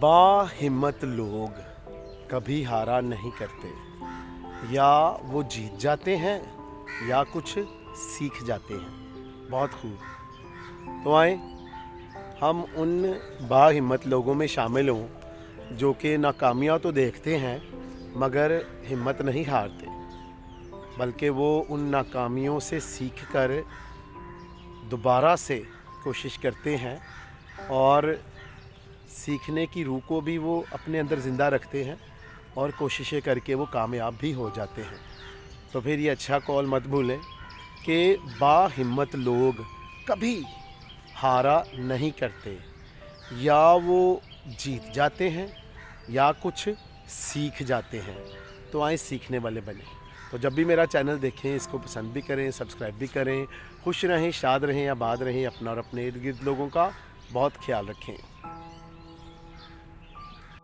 बाहिम्मत लोग कभी हारा नहीं करते, या वो जीत जाते हैं या कुछ सीख जाते हैं। बहुत खूब। तो आए हम उन बाहिम्मत लोगों में शामिल हों जो कि नाकामियाँ तो देखते हैं मगर हिम्मत नहीं हारते, बल्कि वो उन नाकामियों से सीख कर दोबारा से कोशिश करते हैं और सीखने की रूह को भी वो अपने अंदर ज़िंदा रखते हैं और कोशिशें करके वो कामयाब भी हो जाते हैं। तो फिर ये अच्छा कौल मत भूलें कि बाहिम्मत लोग कभी हारा नहीं करते, या वो जीत जाते हैं या कुछ सीख जाते हैं। तो आए सीखने वाले बने। तो जब भी मेरा चैनल देखें इसको पसंद भी करें, सब्सक्राइब भी करें। खुश रहें, शाद रहें, आबाद रहें। अपना और अपने इर्द गिर्द लोगों का बहुत ख्याल रखें।